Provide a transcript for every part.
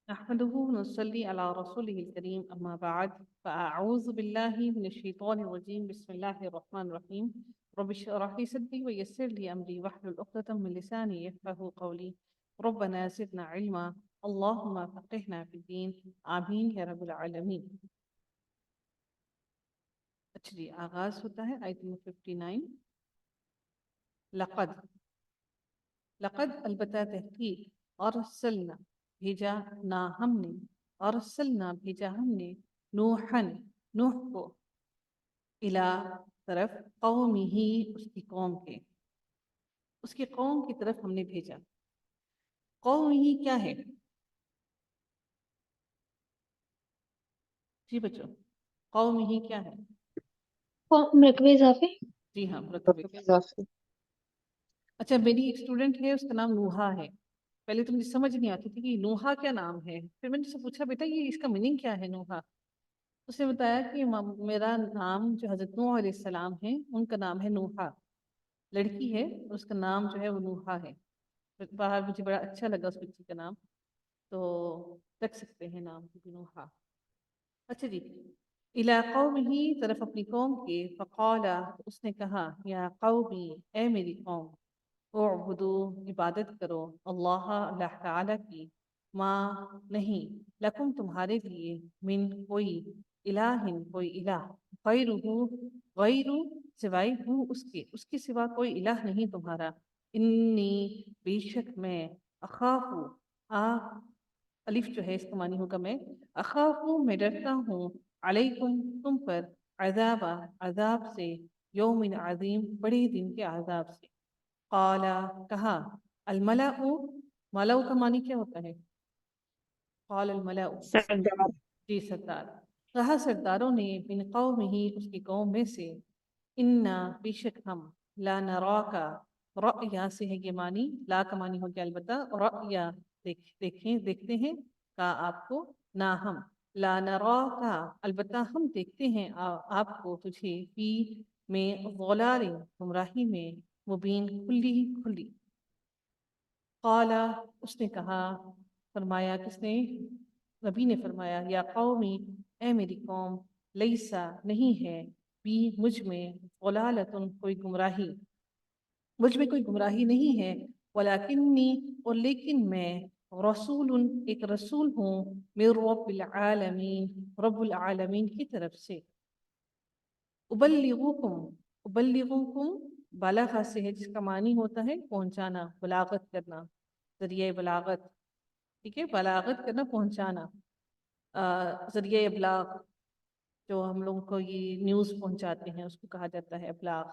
نحمده ونصلي على رسوله الكريم أما بعد فأعوذ بالله من الشيطان الرجيم بسم الله الرحمن الرحيم رب اشرح لي صدري ويسر لي أمري واحلل عقدة من لساني يفقهوا قولي ربنا زدنا علما اللهم فقهنا في الدين آمين يا رب العالمين. اچھا آغاز ہوتا ہے آیت نمبر 59. لقد لقد البتہ تحقیق ارسلنا بھیجا نا ہم نے ارسلنا بھیجا ہم نے نوحن نوح کو الى طرف قومی ہی اس کی قوم کے اس کی قوم کی طرف ہم نے بھیجا. قوم ہی کیا ہے جی بچوں؟ قوم ہی کیا ہے؟ مرکب اضافے. جی ہاں مرکب اضافے. اچھا میری ایک اسٹوڈنٹ ہے اس کا نام نوحا ہے. پہلے تو مجھے سمجھ نہیں آتی تھی کہ نوحا کیا نام ہے. پھر میں نے اس سے پوچھا بیٹا یہ اس کا میننگ کیا ہے نوحا؟ اس نے بتایا کہ میرا نام جو حضرت نوح علیہ السلام ہے ان کا نام ہے نوحا. لڑکی ہے اس کا نام جو ہے وہ نوحا ہے. باہر مجھے بڑا اچھا لگا اس بچی کا نام تو رکھ سکتے ہیں نام نوحا. اچھا جی الی قومہ طرف اپنی قوم کے فقال اس نے کہا یا قومی اے میری قوم اعبدو عبادت کرو اللہ تعالیٰ کی ما نہیں لکم تمہارے لیے من کوئی الہ کوئی الہ غیرہ غیر سوائے ہوں اس کے سوا کوئی الہ نہیں تمہارا. انی بے شک میں اخاف الف جو ہے اس کا معنی ہوگا میں اخاف میں ڈرتا ہوں علیکم تم پر عذاب سے یوم عظیم بڑے دن کے عذاب سے. قال کہا الملأ ملأ کا معنی کیا ہوتا ہے؟ قال الملأ سردار. جی سردار. کہا سرداروں نے من قوم ہی اس کی قوم میں سے انا بے شک ہم لا نراکا رأیا سے ہے یہ معنی لا کا معنی ہو گیا البتہ رأیا دیکھتے ہیں کا آپ کو نہ ہم لا نراکا البتہ ہم دیکھتے ہیں آپ کو تجھے فی میں غلال گمراہی میں مبین کھلی. قال اس نے کہا فرمایا کس نے؟ نبی نے فرمایا یا قومی اے میری قوم لیسا نہیں ہے بی مجھ میں غلالتن کوئی گمراہی مجھ میں کوئی گمراہی نہیں ہے ولیکنی اور لیکن میں رسول ایک رسول ہوں من رب العالمین رب العالمین کی طرف سے. ابلغوکم بلاغہ سے ہے جس کا معنی ہوتا ہے پہنچانا بلاغت کرنا ذریعہ بلاغت. ٹھیک ہے بلاغت کرنا پہنچانا ذریعہ ابلاغ جو ہم لوگوں کو یہ نیوز پہنچاتے ہیں اس کو کہا جاتا ہے ابلاغ.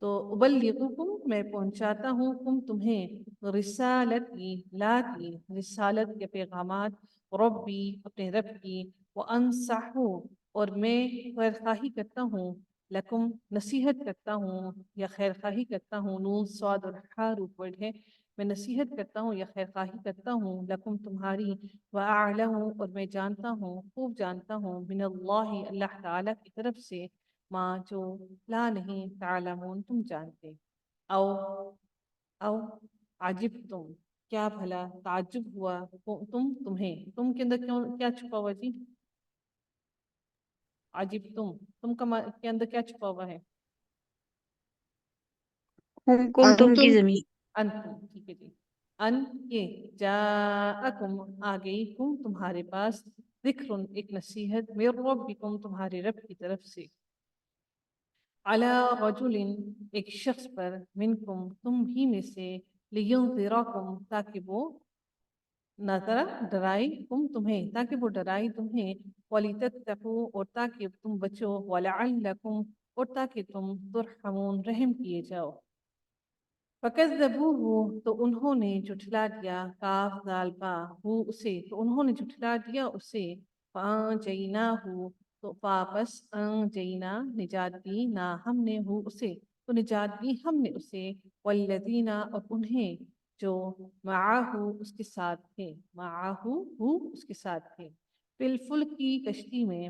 تو ابلغکم میں پہنچاتا ہوں تمہیں رسالت کی لا کی رسالت کے پیغامات ربی اپنے رب کی وانصح اور میں خیر خواہی کرتا ہوں لکم نصیحت کرتا ہوں یا خیر خواہی کرتا ہوں نون صاد اور حا روٹ ورڈ ہے میں نصیحت کرتا ہوں یا خیر خواہی کرتا ہوں لکم تمہاری وَأَعْلَمُ اور میں جانتا ہوں خوب جانتا ہوں من اللہ اللہ تعالیٰ کی طرف سے ماں جو لا نہیں تعلمون تم جانتے. او عجب تم کیا بھلا تعجب ہوا تم کے اندر کیا چھپا ہوا جی؟ عجب تم کے اندر کیا چھپا ہوا ہے؟ تم کی زمین. انتم ٹھیک ہے جی. ان یہ جاءکم آ گئی کم تمہارے پاس ذکر ایک نصیحت من ربکم تمہارے رب کی طرف سے علی رجل ایک شخص پر منکم تم ہی میں سے لینذرکم تاکہ وہ نظر ڈرائی تمہیں تاکہ وہ ڈرائی تمہیں ولتتقوا اور تاکہ تم بچو ولعلکم اور تاکہ تم ترحمون رحم کیے جاؤ. فکذبوہ تو انہوں نے جھٹلا دیا کاف دال با ہو اسے تو انہوں نے جھٹلا دیا اسے فانجیناہ تو واپس انجینا نجات دی نہ ہم نے ہو اسے تو نجات دی ہم نے اسے والذین اور انہیں جو معاہو اس کے ساتھ تھے معاہو ہو اس کے ساتھ تھے فی الفلک کی کشتی میں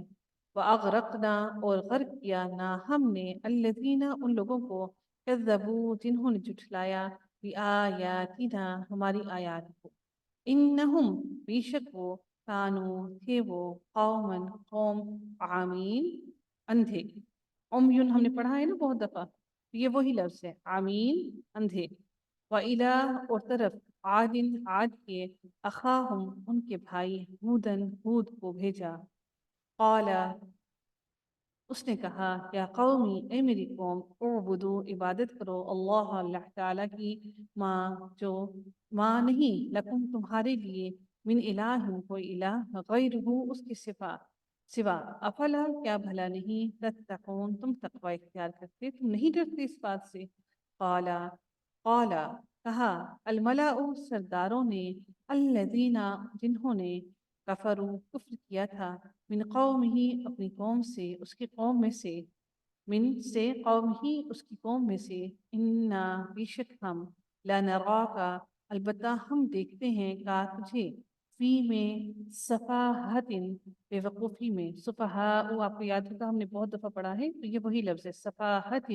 واغرقنا اور غرق کیا نہ ہم نے الذین ان لوگوں کو کذبوا جنہوں نے جھٹلایا بآیاتنا ہماری آیات کو انہم بے شک وہ کانو تھے وہ قومن قوم عامین اندھے. عمیون ہم نے پڑھا ہے نا بہت دفعہ, یہ وہی لفظ ہے عامین اندھے. وَإِلَىٰ اور طرف عادٍ عاد کے اخاہم ان کے بھائی ہودن ہود کو بھیجا. قال اس نے کہا یا قومی اے میری قوم اعبدو عبادت کرو اللہ اللہ تعالیٰ کی ماں نہیں لکم تمہارے لیے من الہ کوئی الہ غیرہ اس کے سوا افلا کیا بھلا نہیں تتقون تم تقوی اختیار کرتے, تم نہیں ڈرتے اس بات سے. قالا کہا الملأ سرداروں نے الذین جنہوں نے کفروا کفر کیا تھا من قوم ہی اپنی قوم سے اس کی قوم میں سے من سے قوم ہی اس کی قوم میں سے انا بیشک ہم لنراکا البتہ ہم دیکھتے ہیں کا تجھے فی میں صفاحت بے وقوفی میں. صفحاء آپ کو یاد ہوگا ہم نے بہت دفعہ پڑھا ہے, تو یہ وہی لفظ ہے صفاحت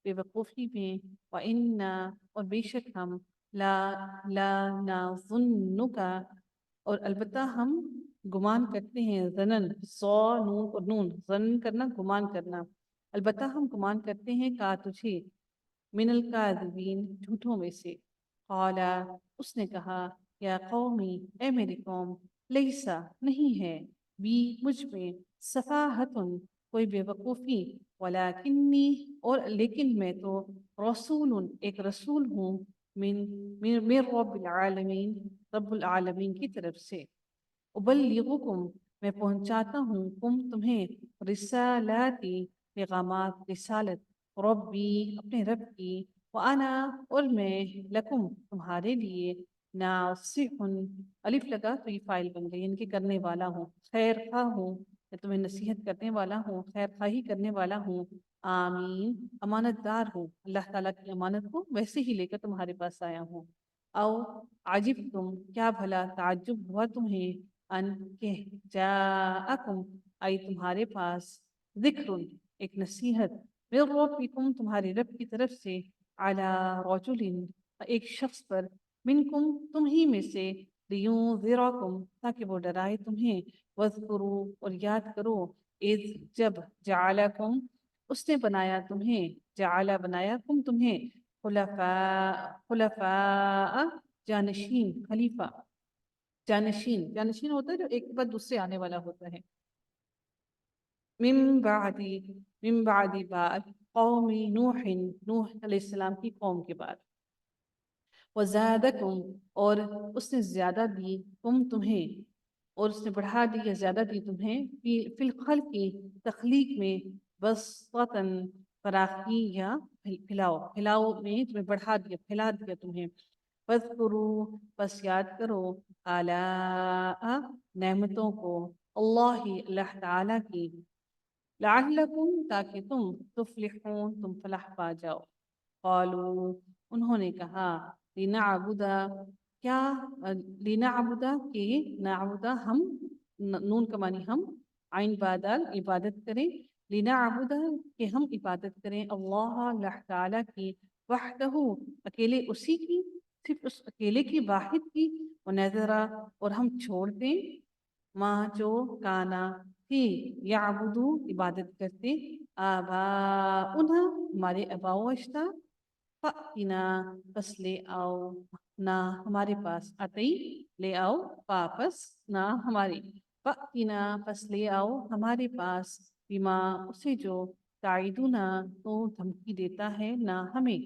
بے وقوفی میں. وَإِنَّا اور بے شک ہم لا نظنکا اور البتہ ہم گمان کرتے ہیں ظنن سو نون اور نون ظن کرنا گمان کرنا, البتہ ہم گمان کرتے ہیں کا تجھے من الکاذبین جھوٹوں میں سے. قالا اس نے کہا یا قومی اے میری قوم لیسا نہیں ہے بی مجھ میں صفاحت کوئی بے وقوفی ولیکنی اور لیکن میں تو رسول ایک رسول ہوں من رب العالمین رب العالمین کی طرف سے. ابلغکم میں پہنچاتا ہوں تمہیں رسالاتی پیغامات رسالت ربی اپنے رب کی. وانا اور میں لکم تمہارے لیے ناصح الف لگا تو یہ فائل بن گئی, ان کے کرنے والا ہوں, خیر خواہ ہوں یا تمہیں نصیحت کرنے والا ہوں, خیر خواہی کرنے والا ہوں. آمین امانت دار ہوں, اللہ تعالیٰ کی امانت کو ویسے ہی لے کر تمہارے پاس آیا ہوں. او عجب تم کیا بھلا تعجب ہوا تمہیں ان کہ جاءکم آئی تمہارے پاس ذکر ایک نصیحت من ربکم تمہارے رب کی طرف سے علی رجل ایک شخص پر منکم تم ہی میں سے لیونذرکم تاکہ وہ ڈرائے تمہیں. وذکروا اور یاد کرو اذ جب جعلکم اس نے بنایا تمہیں جعل بنایا کم تمہیں خلفاء جانشین خلیفہ جانشین ہوتا ہے جو ایک بعد دوسرے آنے والا ہوتا ہے. من بعد قوم نوح علیہ السلام کی قوم کے بعد. وزادکم اور اس نے زیادہ دی تمہیں اور اس نے بڑھا دی یا زیادہ دی تمہیں فی الخلق کی تخلیق میں بسطن فراخی یا پھیلاؤ میں تمہیں بڑھا دیا پھیلا دیا تمہیں. فذکروا بس یاد کرو آلاء نعمتوں کو اللہ تعالیٰ کی لعلکم تاکہ تم تفلحون تم فلاح پا جاؤ. قالوا انہوں نے کہا لنعبدا کیا لنعبدا کہ نعبدا ہم نون کا معنی ہم عین بادال عبادت کریں لنعبدا کہ ہم عبادت کریں اللہ تعالیٰ کی وحدہ اکیلے اسی کی صرف اس اکیلے کی واحد کی ونذرا اور ہم چھوڑ دیں ماں جو کانا تھی یعبدو عبادت کرتے آباؤنا ہمارے آباء و اجداد فأتنا بس لے آؤ نہ ہمارے پاس آتی لے آؤ واپس نہ ہماری فأتنا بس لے آؤ ہمارے پاس بما اسے جو تعیدنا تو دھمکی دیتا ہے نہ ہمیں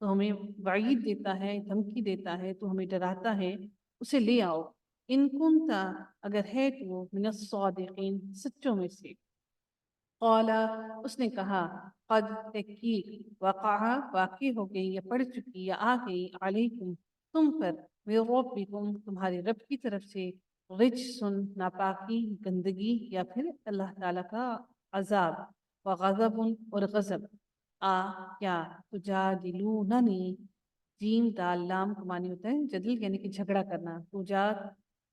تو ہمیں وعید دیتا ہے دھمکی دیتا ہے تو ہمیں ڈراتا ہے اسے لے آؤ ان کنتا اگر ہے تو من الصادقین سچوں میں سے. قالا اس نے کہا قد تحقیق واقع ہو گئی یا پڑ چکی یا آ گئی علیکم تم پر من ربکم تمہارے رب کی طرف سے رجسن ناپاکی گندگی یا پھر اللہ تعالیٰ کا عذاب وغضب اور غضب. کیا تجادلوننی جیم دال لام کا معنی ہوتا ہے جدل یعنی کہ جھگڑا کرنا.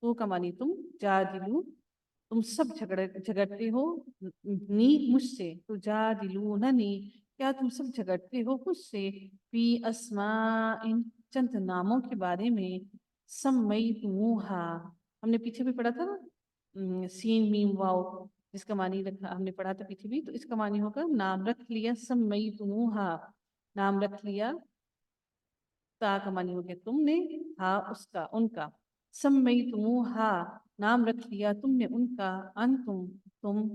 تو کا معنی تم جادلو تم سب جھگڑتے ہو نی مجھ سے تجادلوننی کیا تم سب جھگڑتے ہو مجھ سے فی اسماء چند ناموں کے بارے میں سمیتموہا ہم نے پیچھے بھی پڑھا تھا نا، سین میم واو، جس کا معنی رکھا ہم نے پڑھا تھا پیچھے بھی، تو اس کا معنی ہوگا نام رکھ لیا، سمیتموہا، نام رکھ لیا، تا کا معنی ہو گیا تم نے، ہا اس کا، ان کا، سمیتموہا نام رکھ لیا تم نے ان کا، انتم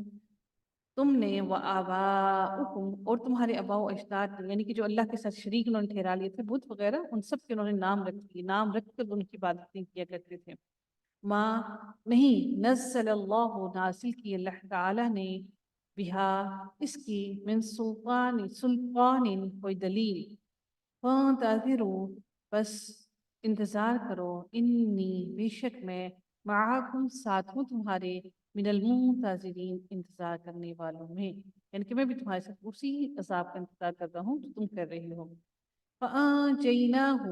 تم نے، و آباؤکم اور تمہارے آباء و اجداد نے، یعنی کہ جو اللہ کے ساتھ شریک انہوں نے ٹھہرا لیے تھے بت وغیرہ، ان سب کے انہوں نے نام رکھ لیے، نام رکھ کر ان کی عبادتیں کیا کرتے تھے۔ ماں نہیں، نزل اللہ نازل کی اللہ تعالی نے، بہا اس کی، من سلطان کوئی دلیل، فانتظروا بس انتظار کرو، انی بے شک میں، معاکم ساتھ ہوں تمہارے، من المنتظرین انتظار کرنے والوں میں، یعنی کہ میں بھی تمہارے ساتھ اسی عذاب کا انتظار کر رہا ہوں جو تم کر رہے ہو۔ فَأَنجَيْنَاهُ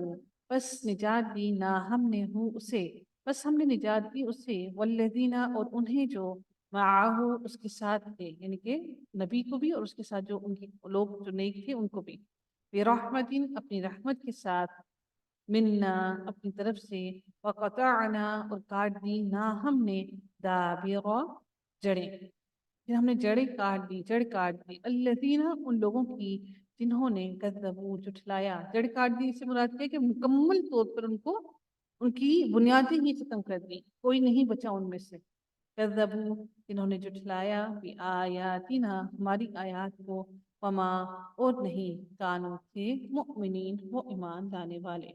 بس نجات دی، نہ ہم نے ہوں اسے، بس ہم نے نجات دی اسے، والذین اور انہیں جو، معاہو اس کے ساتھ تھے، یعنی کہ نبی کو بھی اور اس کے ساتھ جو ان کے لوگ جو نیک تھے ان کو بھی، برحمتین اپنی رحمت کے ساتھ، منا اپنی طرف سے، وقطعنا اور کاٹ دی، نہ ہم نے، دابر جڑیں، پھر ہم نے جڑیں کاٹ دی، جڑ کاٹ دی، الذین ان لوگوں کی، جنہوں نے کذبوا جھٹلایا، جڑ کاٹ دی سے مراد ہے کہ مکمل طور پر ان کو ان کی بنیادیں ہی ختم کر دی، کوئی نہیں بچا ان میں سے، کذبوا جنہوں نے جھٹلایا، بآیاتنا ہماری آیات کو، وما اور نہیں، کانوا تھے، مؤمنین وہ ایمان لانے والے۔